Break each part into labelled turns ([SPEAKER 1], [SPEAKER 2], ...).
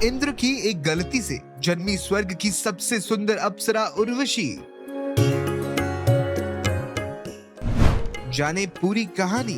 [SPEAKER 1] इंद्र की एक गलती से जन्मी स्वर्ग की सबसे सुंदर अप्सरा उर्वशी। जाने पूरी कहानी।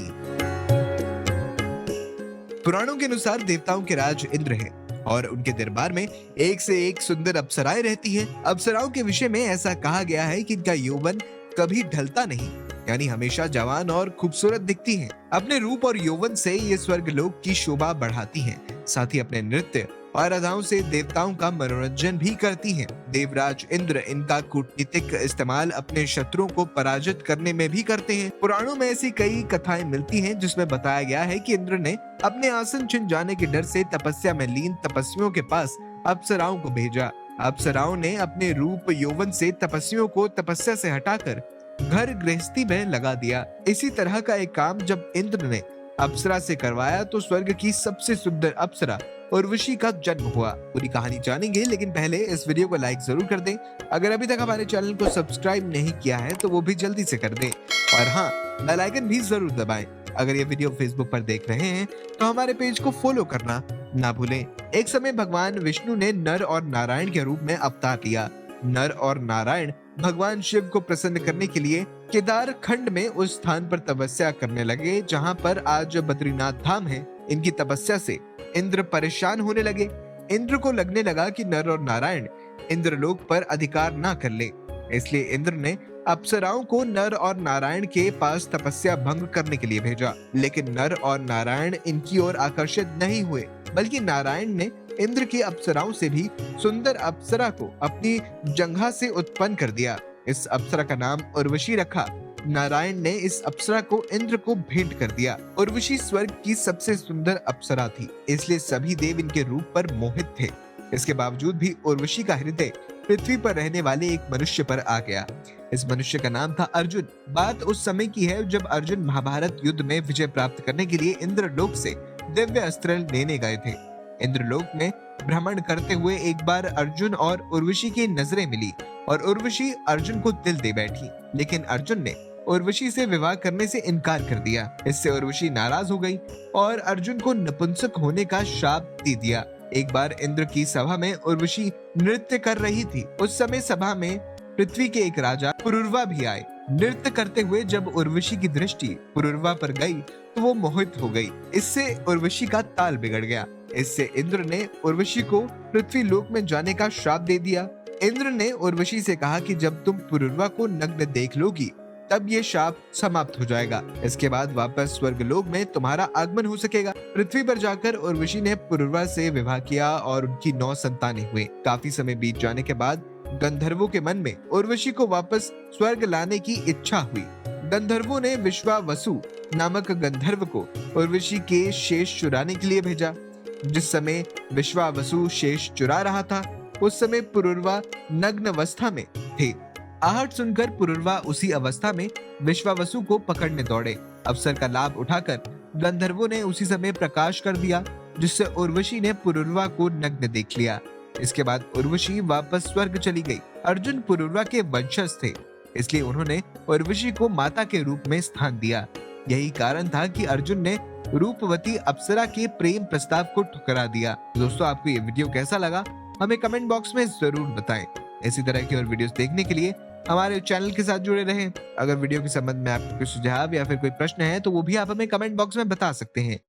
[SPEAKER 1] पुराणों के अनुसार देवताओं के राज इंद्र हैं और उनके दरबार में एक से एक सुंदर अप्सराएं रहती हैं। अप्सराओं के विषय में ऐसा कहा गया है कि इनका यौवन कभी ढलता नहीं, यानी हमेशा जवान और खूबसूरत दिखती हैं। अपने रूप और यौवन से ये स्वर्गलोक की शोभा बढ़ाती हैं, साथ ही अपने नृत्य और अदाओं से देवताओं का मनोरंजन भी करती हैं। देवराज इंद्र इनका कूटनीतिक इस्तेमाल अपने शत्रुओं को पराजित करने में भी करते हैं। पुराणों में ऐसी कई कथाएं मिलती हैं जिसमें बताया गया है कि इंद्र ने अपने आसन छिन जाने के डर से तपस्या में लीन तपस्वियों के पास अप्सराओं को भेजा। अप्सराओं ने अपने रूप यौवन से तपस्वियों को तपस्या से हटाकर घर गृहस्थी में लगा दिया। इसी तरह का एक काम जब इंद्र ने अप्सरा से करवाया तो स्वर्ग की सबसे सुंदर अप्सरा उर्वशी का जन्म हुआ। पूरी कहानी जानेंगे, लेकिन पहले इस वीडियो को लाइक जरूर कर दें। अगर अभी तक हमारे चैनल को सब्सक्राइब नहीं किया है तो वो भी जल्दी से कर दें और हाँ, बेल आइकन भी जरूर दबाएं। अगर ये वीडियो फेसबुक पर देख रहे हैं तो हमारे पेज को फॉलो करना ना भूलें। एक समय भगवान विष्णु ने नर और नारायण के रूप में अवतार लिया। नर और नारायण भगवान शिव को प्रसन्न करने के लिए केदार खंड में उस स्थान पर तपस्या करने लगे जहां पर आज बद्रीनाथ धाम है। इनकी तपस्या से इंद्र परेशान होने लगे। इंद्र को लगने लगा कि नर और नारायण इंद्रलोक पर अधिकार ना कर ले, इसलिए इंद्र ने अप्सराओं को नर और नारायण के पास तपस्या भंग करने के लिए भेजा। लेकिन नर और नारायण इनकी ओर आकर्षित नहीं हुए, बल्कि नारायण ने इंद्र की अप्सराओं से भी सुंदर अप्सरा को अपनी जंघा से उत्पन्न कर दिया। इस अप्सरा का नाम उर्वशी रखा। नारायण ने इस अप्सरा को इंद्र को भेंट कर दिया। उर्वशी स्वर्ग की सबसे सुंदर अप्सरा थी, इसलिए सभी देव इनके रूप पर मोहित थे। इसके बावजूद भी उर्वशी का हृदय पृथ्वी पर रहने वाले एक मनुष्य पर आ गया। इस मनुष्य का नाम था अर्जुन। बात उस समय की है जब अर्जुन महाभारत युद्ध में विजय प्राप्त करने के लिए इंद्रलोक से दिव्य अस्त्र लेने गए थे। इंद्रलोक में भ्रमण करते हुए एक बार अर्जुन और उर्वशी की नजरें मिली और उर्वशी अर्जुन को दिल दे बैठी, लेकिन अर्जुन ने उर्वशी से विवाह करने से इनकार कर दिया। इससे उर्वशी नाराज हो गई और अर्जुन को नपुंसक होने का शाप दे दिया। एक बार इंद्र की सभा में उर्वशी नृत्य कर रही थी। उस समय सभा में पृथ्वी के एक राजा पुरुरवा भी आए। नृत्य करते हुए जब उर्वशी की दृष्टि पुरुरवा पर गई तो वो मोहित हो गई। इससे उर्वशी का ताल बिगड़ गया। इससे इंद्र ने उर्वशी को पृथ्वी लोक में जाने का श्राप दे दिया। इंद्र ने उर्वशी से कहा कि जब तुम पुरुरवा को नग्न देख लोगी तब ये शाप समाप्त हो जाएगा। इसके बाद वापस स्वर्गलोक में तुम्हारा आगमन हो सकेगा। पृथ्वी पर जाकर उर्वशी ने पुरुरवा से विवाह किया और उनकी 9 संतानें हुए। काफी समय बीत जाने के बाद गंधर्वों के मन में उर्वशी को वापस स्वर्ग लाने की इच्छा हुई। गंधर्वों ने विश्वावसु नामक गंधर्व को उर्वशी के शेष चुराने के लिए भेजा। जिस समय विश्वावसु शेष चुरा रहा था उस समय पुरुरवा नग्न अवस्था में थे। आहट सुनकर पुरुरवा उसी अवस्था में विश्वावसु को पकड़ने दौड़े। अवसर का लाभ उठाकर गंधर्वों ने उसी समय प्रकाश कर दिया, जिससे उर्वशी ने पुरुरवा को नग्न देख लिया। इसके बाद उर्वशी वापस स्वर्ग चली गई। अर्जुन पुरुरवा के वंशज थे, इसलिए उन्होंने उर्वशी को माता के रूप में स्थान दिया। यही कारण था कि अर्जुन ने रूपवती अप्सरा के प्रेम प्रस्ताव को ठुकरा दिया। दोस्तों, आपको ये वीडियो कैसा लगा हमें कमेंट बॉक्स में जरूर बताएं। इसी तरह की और वीडियोस देखने के लिए हमारे चैनल के साथ जुड़े रहें। अगर वीडियो के संबंध में आपको कोई सुझाव या फिर कोई प्रश्न है तो वो भी आप हमें कमेंट बॉक्स में बता सकते हैं।